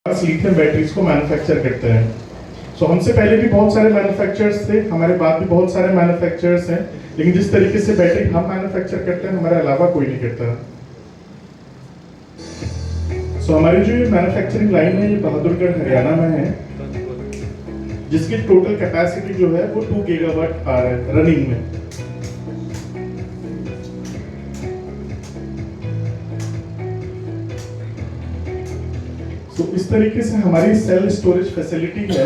Lithium batteries को manufacture करते हैं। सो हमसे पहले भी बहुत सारे मैन्युफैक्चरर्स थे, हमारे बाद भी बहुत सारे मैन्युफैक्चरर्स हैं, लेकिन जिस तरीके से बैटरी हम मैन्युफैक्चर करते हैं हमारे अलावा कोई नहीं करता। सो हमारी जो ये मैन्युफैक्चरिंग लाइन है ये बहादुरगढ़ हरियाणा में है, जिसकी टोटल कैपेसिटी जो है वो 2 गीगावाट आ रहा है रनिंग में। तो इस तरीके से हमारी सेल स्टोरेज फैसिलिटी है।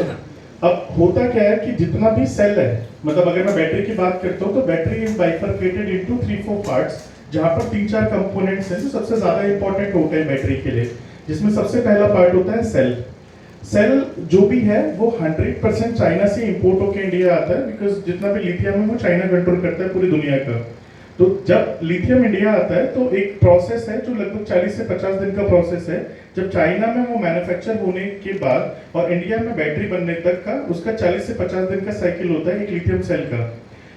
अब होता क्या है कि जितना भी सेल है, मतलब अगर मैं बैटरी की बात करता हूँ तो battery is bifurcated into 3-4 parts, जहां पर 3-4 कंपोनेंट्स हैं जो सबसे ज्यादा इंपॉर्टेंट होते हैं बैटरी के लिए। जिसमें सबसे पहला पार्ट होता है सेल। सेल जो भी है वो 100% चाइना से इंपोर्ट होकर इंडिया आता है, बिकॉज जितना भी लिथियम है वो चाइना कंट्रोल करता है पूरी दुनिया का। तो जब लिथियम इंडिया आता है तो एक प्रोसेस है जो लगभग 40 से 50 दिन का प्रोसेस है, जब चाइना में वो मैन्युफैक्चर होने के बाद और इंडिया में बैटरी बनने तक का उसका 40 से 50 दिन का साइकिल होता है एक लिथियम सेल का।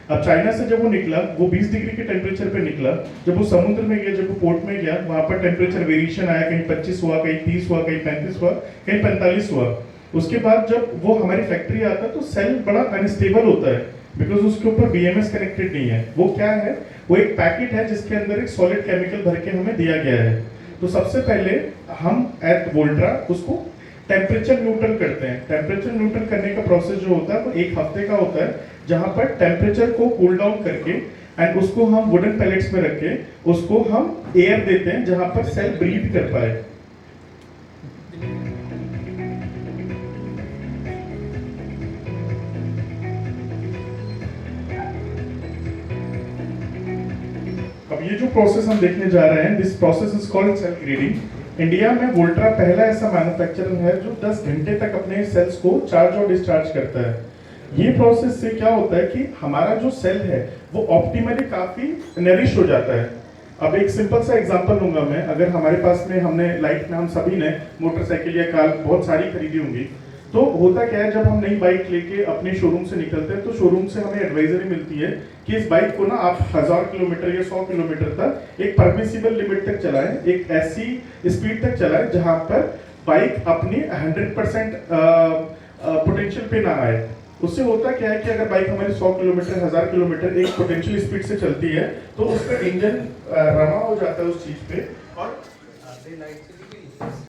अब चाइना से जब वो निकला वो 20 डिग्री के टेम्परेचर पे निकला, जब वो समुद्र में गया, जब वो पोर्ट में गया, वहां पर टेम्परेचर वेरिएशन आया, कहीं 25 हुआ, कहीं 30 हुआ, कहीं 35 हुआ, कहीं 45 हुआ। उसके बाद जब वो हमारी फैक्ट्री आता है तो सेल बड़ा अनस्टेबल होता है, बिकॉज उसके ऊपर बीएमएस कनेक्टेड नहीं है। वो क्या है, वो एक पैकेट है जिसके अंदर एक सॉलिड केमिकल भर के हमें दिया गया है। तो सबसे पहले हम एट वोल्ट्रा उसको टेम्परेचर न्यूट्रल करते हैं। टेम्परेचर न्यूट्रल करने का प्रोसेस जो होता है वो 1 हफ्ते का होता है, जहां पर टेम्परेचर को कूल डाउन करके एंड उसको हम वुडन पैलेट्स में रख के उसको हम एयर देते हैं जहां पर सेल ब्रीथ कर पाए। अब ये जो प्रोसेस हम देखने जा रहे हैं, this process is called cell grading. India में वोल्ट्रा पहला ऐसा मैन्युफैक्चरर है जो 10 घंटे तक अपने सेल्स को चार्ज और डिस्चार्ज करता है। ये प्रोसेस से क्या होता है कि हमारा जो सेल है वो ऑप्टिमली काफी नरिश हो जाता है। अब एक सिंपल सा एग्जांपल लूंगा मैं, अगर हमारे पास में हमने लाइफ में हम सभी ने मोटरसाइकिल या कार बहुत सारी खरीदी होंगी, तो होता क्या है जब हम नई बाइक लेके अपने शोरूम से निकलते हैं तो शोरूम से हमें एडवाइजरी मिलती है कि इस बाइक को ना आप 1000 किलोमीटर या 100 किलोमीटर तक एक परमिसिबल लिमिट तक चलाएं, एक ऐसी स्पीड तक चलाएं जहां पर बाइक अपनी 100% पोटेंशियल पे ना आए। उससे होता क्या है कि अगर बाइक हमारी 100 किलोमीटर 1000 किलोमीटर एक पोटेंशियल स्पीड से चलती है तो उसका इंजन रमा हो जाता है उस चीज पे, और